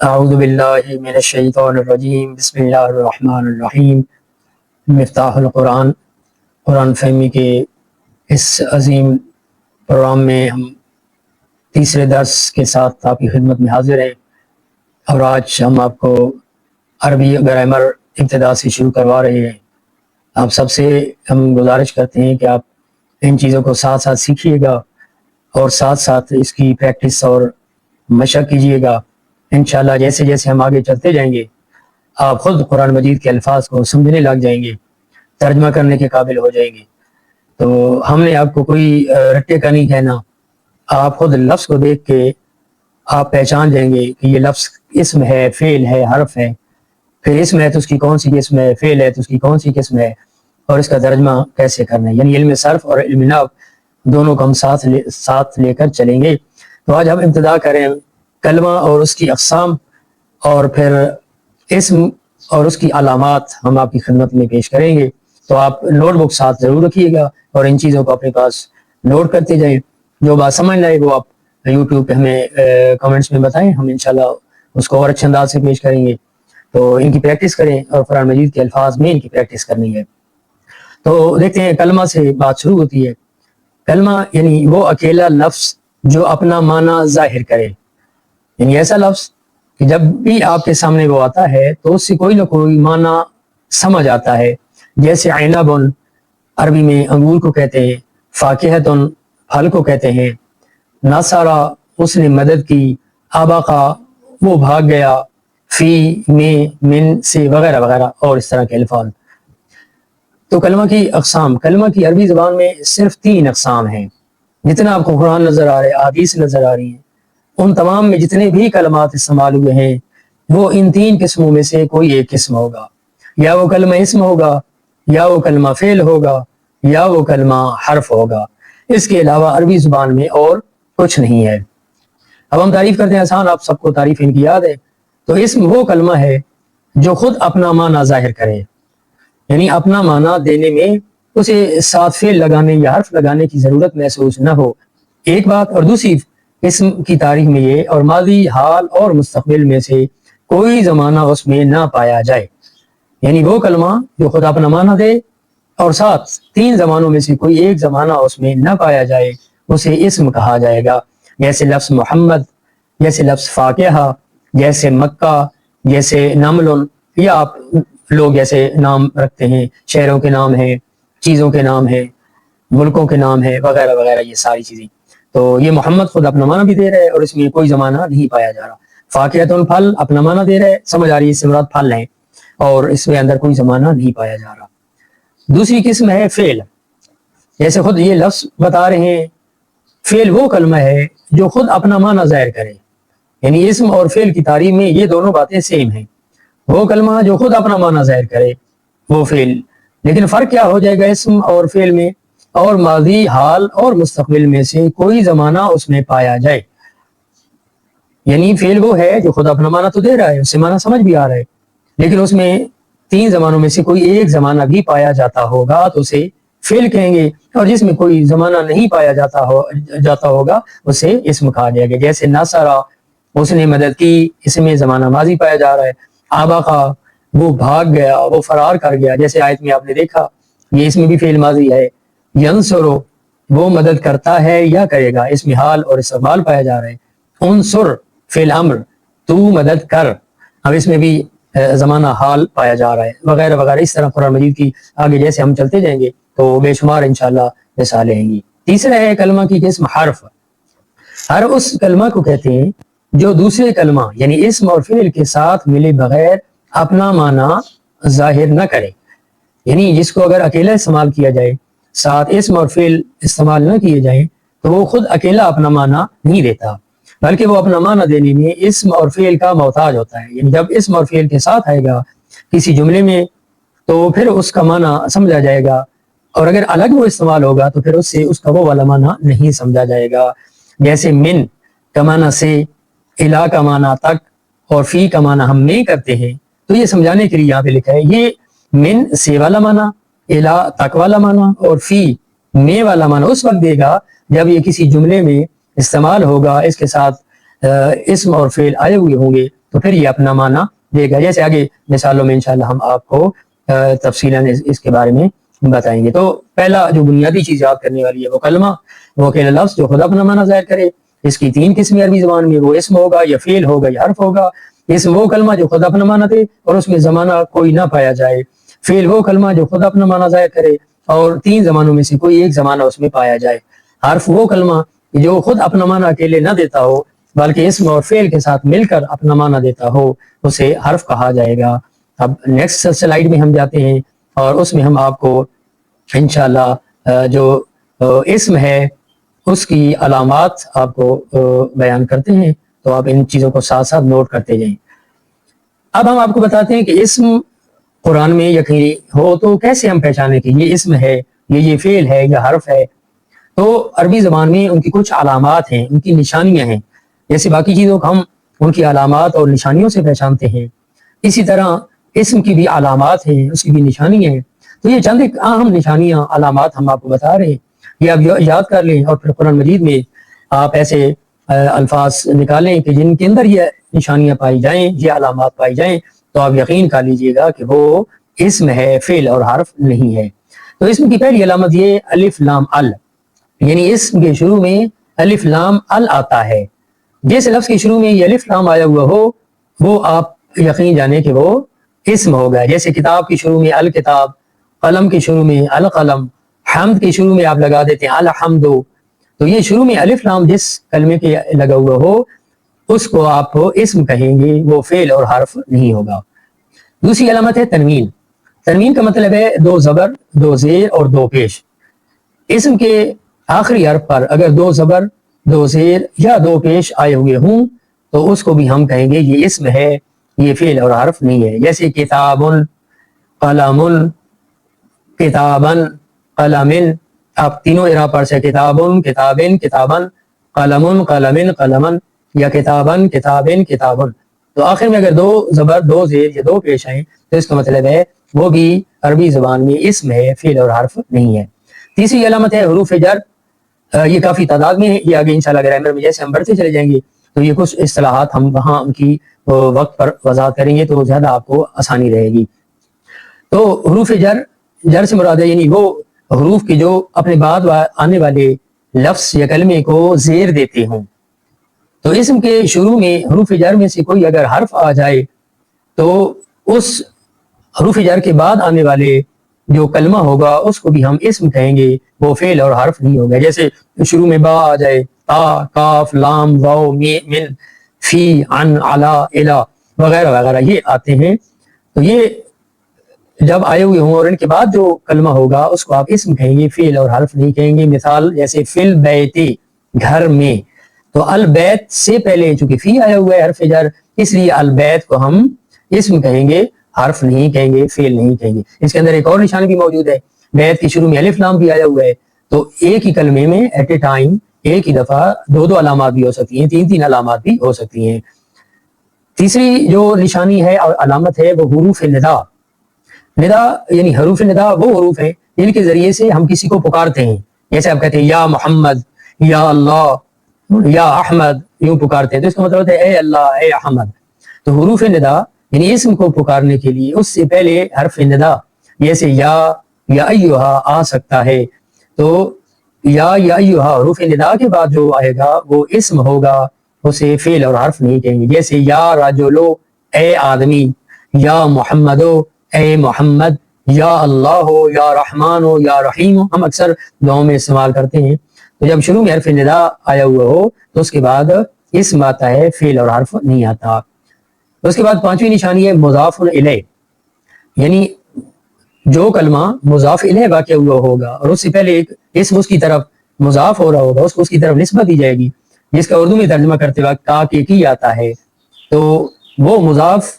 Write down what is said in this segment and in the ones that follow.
اعوذ باللہ من الشیطان الرجیم، بسم اللہ الرحمن الرحیم۔ مفتاح القرآن، قرآن فہمی کے اس عظیم پروگرام میں ہم تیسرے درس کے ساتھ آپ کی خدمت میں حاضر ہیں، اور آج ہم آپ کو عربی گرامر ابتدا سے شروع کروا رہے ہیں۔ آپ سب سے ہم گزارش کرتے ہیں کہ آپ ان چیزوں کو ساتھ ساتھ سیکھیے گا اور ساتھ ساتھ اس کی پریکٹس اور مشق کیجیے گا۔ انشاءاللہ جیسے جیسے ہم آگے چلتے جائیں گے آپ خود قرآن مجید کے الفاظ کو سمجھنے لگ جائیں گے، ترجمہ کرنے کے قابل ہو جائیں گے۔ تو ہم نے آپ کو کوئی رٹے کا نہیں کہنا، آپ خود لفظ کو دیکھ کے آپ پہچان جائیں گے کہ یہ لفظ اسم ہے، فعل ہے، حرف ہے، پھر اسم ہے تو اس کی کون سی قسم ہے، فعل ہے تو اس کی کون سی قسم ہے، اور اس کا ترجمہ کیسے کرنا ہے۔ یعنی علم صرف اور علم نحو دونوں کو ہم ساتھ لے کر چلیں گے۔ تو آج ہم ابتدا کریں کلمہ اور اس کی اقسام، اور پھر اسم اور اس کی علامات ہم آپ کی خدمت میں پیش کریں گے۔ تو آپ نوٹ بک ساتھ ضرور رکھیے گا اور ان چیزوں کو اپنے پاس نوٹ کرتے جائیں۔ جو بات سمجھ لائے وہ آپ یوٹیوب پہ ہمیں کمنٹس میں بتائیں، ہم انشاءاللہ اس کو اور اچھے انداز سے پیش کریں گے۔ تو ان کی پریکٹس کریں اور قرآن مجید کے الفاظ میں ان کی پریکٹس کرنی ہے۔ تو دیکھتے ہیں کلمہ سے بات شروع ہوتی ہے۔ کلمہ یعنی وہ اکیلا لفظ جو اپنا معنی ظاہر کرے، یعنی ایسا لفظ کہ جب بھی آپ کے سامنے وہ آتا ہے تو اس سے کوئی نہ کوئی معنی سمجھ آتا ہے۔ جیسے عنبن عربی میں انگور کو کہتے ہیں، فاکہتن پھل کو کہتے ہیں، نصرہ اس نے مدد کی، ابقا وہ بھاگ گیا، فی میں من سے وغیرہ وغیرہ اور اس طرح کے الفاظ۔ تو کلمہ کی اقسام، کلمہ کی عربی زبان میں صرف 3 اقسام ہیں۔ جتنا آپ کو قرآن نظر آ رہے ہیں، احادیث نظر آ رہی ہیں، ان تمام میں جتنے بھی کلمات استعمال ہوئے ہیں وہ ان 3 قسموں میں سے کوئی ایک قسم ہوگا۔ یا وہ کلمہ اسم ہوگا، یا وہ کلمہ فعل ہوگا، یا وہ کلمہ حرف ہوگا۔ اس کے علاوہ عربی زبان میں اور کچھ نہیں ہے۔ اب ہم تعریف کرتے ہیں، آسان، آپ سب کو تعریف ان کی یاد ہے۔ تو اسم وہ کلمہ ہے جو خود اپنا معنی ظاہر کرے، یعنی اپنا معنی دینے میں اسے ساتھ فعل لگانے یا حرف لگانے کی ضرورت محسوس نہ ہو، ایک بات۔ اور دوسری، اسم کی تعریف میں یہ اور ماضی، حال اور مستقبل میں سے کوئی زمانہ اس میں نہ پایا جائے، یعنی وہ کلمہ جو خود اپنا معنی دے اور ساتھ 3 زمانوں میں سے کوئی ایک زمانہ اس میں نہ پایا جائے، اسے اسم کہا جائے گا۔ جیسے لفظ محمد، جیسے لفظ فاکہہ، جیسے مکہ، جیسے نمل، یا آپ لوگ جیسے نام رکھتے ہیں، شہروں کے نام ہیں، چیزوں کے نام ہیں، ملکوں کے نام ہیں، وغیرہ وغیرہ، یہ ساری چیزیں۔ تو یہ محمد خود اپنا معنی بھی دے رہے اور اس میں کوئی زمانہ نہیں پایا جا رہا۔ فاکہتن پھل اپنا معنی دے رہے، سمجھ آ رہی ہے، اس سے مراد پھل ہیں اور اس میں اندر کوئی زمانہ نہیں پایا جا رہا۔ دوسری قسم ہے فعل، جیسے خود یہ لفظ بتا رہے ہیں، فعل وہ کلمہ ہے جو خود اپنا معنی ظاہر کرے، یعنی اسم اور فعل کی تعریف میں یہ دونوں باتیں سیم ہیں۔ وہ کلمہ جو خود اپنا معنی ظاہر کرے وہ فعل، لیکن فرق کیا ہو جائے گا اسم اور فعل میں؟ اور ماضی، حال اور مستقبل میں سے کوئی زمانہ اس میں پایا جائے، یعنی فعل وہ ہے جو خود اپنا معنی تو دے رہا ہے، اس سے معنی سمجھ بھی آ رہا ہے، لیکن اس میں 3 زمانوں میں سے کوئی ایک زمانہ بھی پایا جاتا ہوگا تو اسے فعل کہیں گے، اور جس میں کوئی زمانہ نہیں پایا جاتا ہوگا اسے اسم کہا جائے گا۔ جیسے نصرہ اس نے مدد کی، اس میں زمانہ ماضی پایا جا رہا ہے۔ ابقا وہ بھاگ گیا، وہ فرار کر گیا، جیسے آیت میں آپ نے دیکھا، یہ اس میں بھی فعل ماضی ہے۔ ینصر وہ مدد کرتا ہے یا کرے گا، اس میں حال اور استقبال پایا جا رہا ہے۔ انصر فعل امر، تو مدد کر، اب اس میں بھی زمانہ حال پایا جا رہا ہے، وغیرہ وغیرہ۔ اس طرح قرآن مجید کی آگے جیسے ہم چلتے جائیں گے تو بے شمار انشاءاللہ مثالیں ہیں گی۔ تیسرا ہے کلمہ کی قسم حرف۔ حرف اس کلمہ کو کہتے ہیں جو دوسرے کلمہ یعنی اسم اور فعل کے ساتھ ملے بغیر اپنا معنی ظاہر نہ کرے، یعنی جس کو اگر اکیلا استعمال کیا جائے، ساتھ اسم اور فعل استعمال نہ کیے جائیں تو وہ خود اکیلا اپنا معنی نہیں دیتا، بلکہ وہ اپنا معنی دینے میں اسم اور فعل کا محتاج ہوتا ہے۔ یعنی جب اسم اور فعل کے ساتھ آئے گا کسی جملے میں تو پھر اس کا معنی سمجھا جائے گا، اور اگر الگ وہ استعمال ہوگا تو پھر اس سے اس کا وہ والا معنی نہیں سمجھا جائے گا۔ جیسے من کا معنی سے، الا کا معنی تک، اور فی کا معنی ہم میں کرتے ہیں، تو یہ سمجھانے کے لیے یہاں پہ لکھا ہے یہ من سے والا معنی، الا تک والا معنی، اور فی میں والا معنی اس وقت دے گا جب یہ کسی جملے میں استعمال ہوگا، اس کے ساتھ اسم اور فعل آئے ہوئے ہوں گے، تو پھر یہ اپنا معنی دے گا. جیسے آگے مثالوں میں انشاءاللہ ہم آپ کو تفصیلاً اس کے بارے میں بتائیں گے. تو پہلا جو بنیادی چیز یاد کرنے والی ہے وہ کلمہ، وہ اکیلا لفظ جو خود اپنا معنی ظاہر کرے. اس کی 3 قسمیں عربی زبان میں، وہ اسم ہوگا یا فعل ہوگا یا حرف ہوگا. اسم وہ کلمہ جو خود اپنا معنی دے اور اس میں زمانہ کوئی نہ پایا جائے. فعل وہ کلمہ جو خود اپنا معنی ظاہر کرے اور 3 زمانوں میں سے کوئی ایک زمانہ اس میں پایا جائے. حرف وہ کلمہ جو خود اپنا معنی اکیلے نہ دیتا ہو بلکہ اسم اور فعل کے ساتھ مل کر اپنا معنی دیتا ہو، اسے حرف کہا جائے گا. اب نیکسٹ سلائیڈ میں ہم جاتے ہیں اور اس میں ہم آپ کو انشاءاللہ جو اسم ہے اس کی علامات آپ کو بیان کرتے ہیں. تو آپ ان چیزوں کو ساتھ ساتھ نوٹ کرتے جائیں. اب ہم آپ کو بتاتے ہیں کہ اسم قرآن میں یقینی ہو تو کیسے ہم پہچانے کہ یہ اسم ہے، یہ فعل ہے یا حرف ہے. تو عربی زبان میں ان کی کچھ علامات ہیں، ان کی نشانیاں ہیں. جیسے باقی چیزوں کو ہم ان کی علامات اور نشانیوں سے پہچانتے ہیں، اسی طرح اسم کی بھی علامات ہیں، اس کی بھی نشانیاں ہیں. تو یہ چند ایک اہم نشانیاں، علامات ہم آپ کو بتا رہے ہیں. یہ آپ یاد کر لیں اور پھر قرآن مجید میں آپ ایسے الفاظ نکالیں کہ جن کے اندر یہ نشانیاں پائی جائیں، یہ علامات پائی جائیں، تو آپ یقین کر لیجئے گا کہ وہ اسم ہے، فعل اور حرف نہیں ہے. تو اسم کی پہلی علامت یہ الف لام ال، یعنی اسم کے شروع میں الف لام ال آتا ہے. جس لفظ کے شروع میں یہ الف لام آیا ہوا ہو وہ آپ یقین جانیں کہ وہ اسم ہوگا. جیسے کتاب کی شروع میں الکتاب، قلم کی شروع میں القلم، حمد کی شروع میں آپ لگا دیتے ہیں الحمد. تو یہ شروع میں الف لام جس کلمے کے لگا ہوا ہو اس کو آپ اسم کہیں گے، وہ فعل اور حرف نہیں ہوگا. دوسری علامت ہے تنوین. تنوین کا مطلب ہے 2 زبر، 2 زیر اور 2 پیش. اسم کے آخری حرف پر اگر 2 زبر، 2 زیر یا 2 پیش آئے ہوئے ہوں تو اس کو بھی ہم کہیں گے یہ اسم ہے، یہ فعل اور حرف نہیں ہے. جیسے کتاب، قلم، کتابن، قلمن. آپ تینوں اعراب پڑھ سے کتابن، کتابن، کتابن، قلمن، قلمن، قلمن، یا کتابن، کتابن، کتابن. تو آخر میں اگر 2 زبر، 2 زیر یا 2 پیش آئیں تو اس کا مطلب ہے وہ بھی عربی زبان میں اسم ہے، فعل اور حرف نہیں ہے. تیسری علامت ہے حروف جر. یہ کافی تعداد میں ہے، یہ آگے انشاءاللہ گرامر میں جیسے ہم بڑھتے چلے جائیں گے تو یہ کچھ اصطلاحات ہم وہاں ان کی وقت پر وضاحت کریں گے تو زیادہ آپ کو آسانی رہے گی. تو حروف جر سے مراد ہے یعنی وہ حروف کی جو اپنے بعد آنے والے لفظ یا کلمے کو زیر دیتے ہوں. تو اسم کے شروع میں حروف جر میں سے کوئی اگر حرف آ جائے تو اس حروف جر کے بعد آنے والے جو کلمہ ہوگا اس کو بھی ہم اسم کہیں گے، وہ فعل اور حرف نہیں ہوگا. جیسے شروع میں با آ جائے، تا، کاف، لام، واو، من، فی، عن، علا، الا وغیرہ وغیرہ یہ آتے ہیں. تو یہ جب آئے ہوئے ہوں اور ان کے بعد جو کلمہ ہوگا اس کو آپ اسم کہیں گے، فعل اور حرف نہیں کہیں گے. مثال جیسے فی البیت، گھر میں. تو البیت سے پہلے چونکہ فی آیا ہوا ہے حرف جر، اس لیے البیت کو ہم اسم کہیں گے، حرف نہیں کہیں گے، فعل نہیں کہیں گے. اس کے اندر ایک اور نشانی بھی موجود ہے، بیت کی شروع میں الف لام بھی آیا ہوا ہے تو ایک ہی کلمے میں ایٹ اے ٹائم ایک ہی دفعہ 2 علامات بھی ہو سکتی ہیں، 3 علامات بھی ہو سکتی ہیں. تیسری جو نشانی ہے اور علامت ہے وہ حروف ندا. ندا یعنی حروف ندا وہ حروف ہیں جن کے ذریعے سے ہم کسی کو پکارتے ہیں. جیسے آپ کہتے ہیں یا محمد، یا اللہ، یا احمد، یوں پکارتے ہیں تو اس کا مطلب ہے اے اللہ، اے احمد. تو حروف ندا یعنی اسم کو پکارنے کے لیے اس سے پہلے حرف ندا جیسے یا ایھا آ سکتا ہے. تو یا ایھا حروف ندا کے بعد جو آئے گا وہ اسم ہوگا، اسے فعل اور حرف نہیں کہیں گے. جیسے یا رجلو، اے آدمی، یا محمدو، اے محمد، یا اللہ ہو، یا رحمان ہو، یا رحیم ہو، ہم اکثر دعاؤں میں استعمال کرتے ہیں. تو جب شروع میں حرف ندا آیا ہوا ہو تو اس کے بعد اسم آتا ہے، فعل اور حرف نہیں آتا. اس کے بعد 5ویں نشانی ہے مضاف الیہ. یعنی جو کلمہ مضاف الیہ واقع ہوا ہوگا اور اس سے پہلے ایک اسم اس کی طرف مضاف ہو رہا ہوگا، اس کو اس کی طرف نسبت دی جائے گی، جس کا اردو میں ترجمہ کرتے وقت کا کے کی آتا ہے. تو وہ مضاف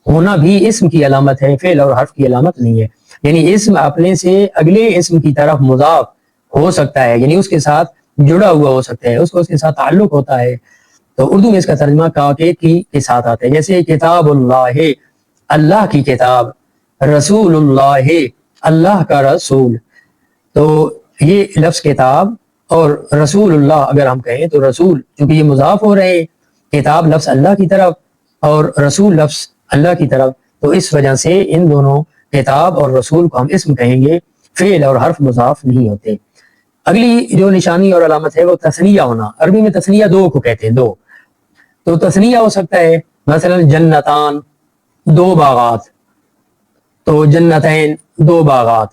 ہونا بھی اسم کی علامت ہے، فعل اور حرف کی علامت نہیں ہے. یعنی اسم اپنے سے اگلے اسم کی طرف مضاف ہو سکتا ہے، یعنی اس کے ساتھ جڑا ہوا ہو سکتا ہے، اس کو اس کے ساتھ تعلق ہوتا ہے. تو اردو میں اس کا ترجمہ کا کے ساتھ آتا ہے. جیسے کتاب اللہ، اللہ کی کتاب، رسول اللہ، اللہ کا رسول. تو یہ لفظ کتاب اور رسول اللہ اگر ہم کہیں تو رسول چونکہ یہ مضاف ہو رہے ہیں، کتاب لفظ اللہ کی طرف اور رسول لفظ اللہ کی طرف، تو اس وجہ سے ان دونوں کتاب اور رسول کو ہم اسم کہیں گے، فعل اور حرف مضاف نہیں ہوتے۔ اگلی جو نشانی اور علامت ہے وہ تثنیہ ہونا۔ عربی میں تثنیہ دو کو کہتے ہیں، دو، تو تثنیہ ہو سکتا ہے مثلا جنتان، دو باغات، تو جنتین، دو باغات،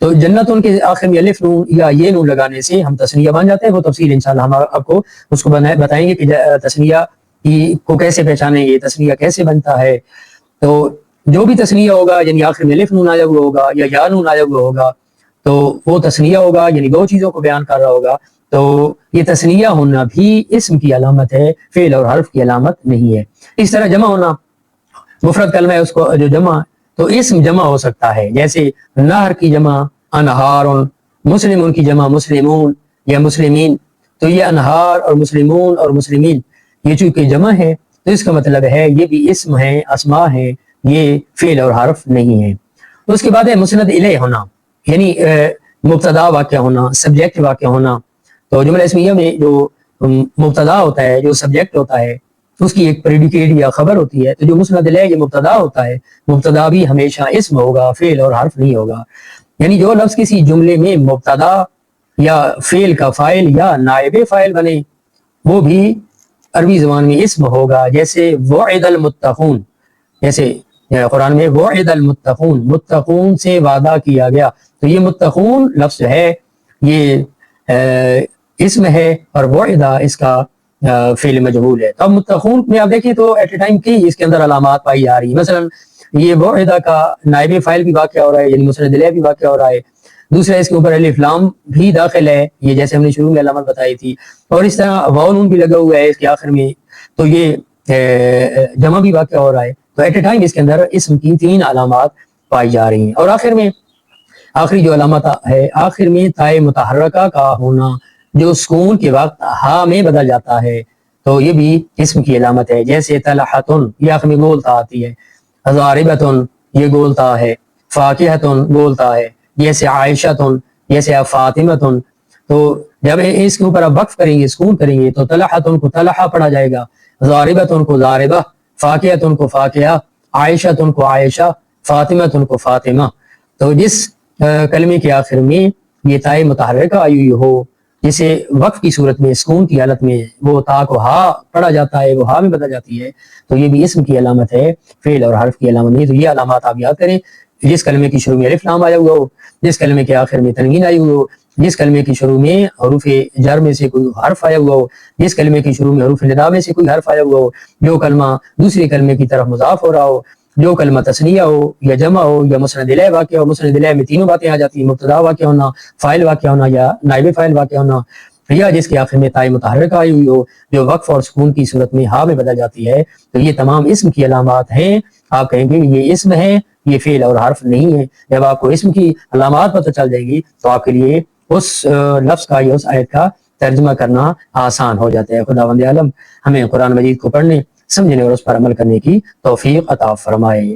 تو جنتوں کے آخر میں الف نون یا یہ نون لگانے سے ہم تثنیہ بن جاتے ہیں۔ وہ تفصیل انشاءاللہ ہم آپ کو اس کو بتائیں گے کہ تثنیہ کو کیسے پہچانیں گے، تثنیہ کیسے بنتا ہے۔ تو جو بھی تثنیہ ہوگا یعنی آخر میں الف نون آیا ہوا ہوگا یا یا نون آیا ہوا ہوگا تو وہ تثنیہ ہوگا، یعنی دو چیزوں کو بیان کر رہا ہوگا۔ تو یہ تثنیہ ہونا بھی اسم کی علامت ہے، فعل اور حرف کی علامت نہیں ہے۔ اس طرح جمع ہونا، مفرد کلمہ ہے اس کو جو جمع، تو اسم جمع ہو سکتا ہے، جیسے نہر کی جمع انہار، مسلمون کی جمع مسلمون یا مسلمین، تو یہ انہار اور مسلمون اور مسلمین یہ چونکہ جمع ہے تو اس کا مطلب ہے یہ بھی اسم ہے، اسماء ہے، یہ فعل اور حرف نہیں ہے۔ اس کے بعد ہے مسند الیہ ہونا، یعنی مبتدا واقع ہونا، سبجیکٹ واقع ہونا۔ تو جملہ اسمیہ میں جو مبتدا ہوتا ہے، جو سبجیکٹ ہوتا ہے، اس کی ایک پریڈیکیٹ یا خبر ہوتی ہے، تو جو مسند الیہ یہ مبتدا ہوتا ہے، مبتدا بھی ہمیشہ اسم ہوگا، فعل اور حرف نہیں ہوگا۔ یعنی جو لفظ کسی جملے میں مبتدا یا فعل کا فاعل یا نائب فاعل بنے وہ بھی عربی زبان میں اسم ہوگا، جیسے وعد المتقون، جیسے قرآن میں وعد المتقون، متقون سے وعدہ کیا گیا، تو یہ متقون لفظ ہے یہ اسم ہے اور وعدہ اس کا فعل مجہول ہے۔ تو اب متقون میں آپ دیکھیں تو ایٹ اے ٹائم کی اس کے اندر علامات پائی جا رہی ہیں۔ مثلا یہ وعدہ کا نائب فاعل بھی واقع ہو رہا ہے، یعنی مسند الیہ بھی واقع ہو رہا ہے، دوسرا اس کے اوپر الف لام بھی داخل ہے، یہ جیسے ہم نے شروع میں علامت بتائی تھی، اور اس طرح واو نون بھی لگا ہوا ہے اس کے آخر میں، تو یہ جمع بھی واقع ہو رہا ہے۔ تو ایٹ اے ٹائم اس کے اندر اسم کی تین علامات پائی جا رہی ہیں۔ اور آخر میں آخری جو علامت ہے، آخر میں تائے متحرکہ کا ہونا جو سکون کے وقت ہا میں بدل جاتا ہے، تو یہ بھی اسم کی علامت ہے، جیسے طلحتن یہ آخر میں گولتا آتی ہے، ضاربتن یہ گولتا ہے، فاکہتن گولتا ہے، جیسے عائشتن، جیسے فاطمتن۔ تو جب اس کے اوپر اب وقف کریں گے، سکون کریں گے، تو طلحتن کو طلحہ پڑھا جائے گا، ضاربتن کو ضاربہ، فاکہتن کو فاکہہ، عائشتن کو عائشہ، فاطمتن کو فاطمہ۔ تو جس کلمے کے آخر میں یہ تائے متحرکہ آئی ہوئی ہو، جسے وقف کی صورت میں سکون کی حالت میں وہ تا کو ہا پڑھا جاتا ہے، وہ ہا میں بدل جاتی ہے، تو یہ بھی اسم کی علامت ہے، فعل اور حرف کی علامت نہیں۔ تو یہ علامات آپ یاد کریں، جس کلمے کی شروع میں الف لام آیا ہوا ہو، جس کلمے کے آخر میں تنوین آئی ہوئی ہو، جس کلمے کی شروع میں حروف جر میں سے کوئی حرف آیا ہوا ہو، جس کلمے کی شروع میں حروف ندا میں سے کوئی حرف آیا ہوا ہو، جو کلمہ دوسرے کلمے کی طرف مضاف ہو رہا ہو، جو کلمہ تثنیہ ہو یا جمع ہو یا مسند الیہ واقع ہو۔ مسند الیہ میں تینوں باتیں آ جاتی ہیں، مبتدا واقع ہونا، فاعل واقع ہونا یا نائب فاعل واقع ہونا، یا جس کے آخر میں تائے متحرکہ آئی ہوئی ہو جو وقف اور سکون کی صورت میں ہا میں بدل جاتی ہے۔ تو یہ تمام اسم کی علامات ہیں۔ آپ کہیں گے یہ اسم ہے، یہ فعل اور حرف نہیں ہے۔ جب آپ کو اسم کی علامات پتہ چل جائے گی تو آپ کے لیے اس لفظ کا یا اس آیت کا ترجمہ کرنا آسان ہو جاتا ہے۔ خداوند عالم ہمیں قرآن مجید کو پڑھنے، سمجھنے اور اس پر عمل کرنے کی توفیق عطا فرمائے۔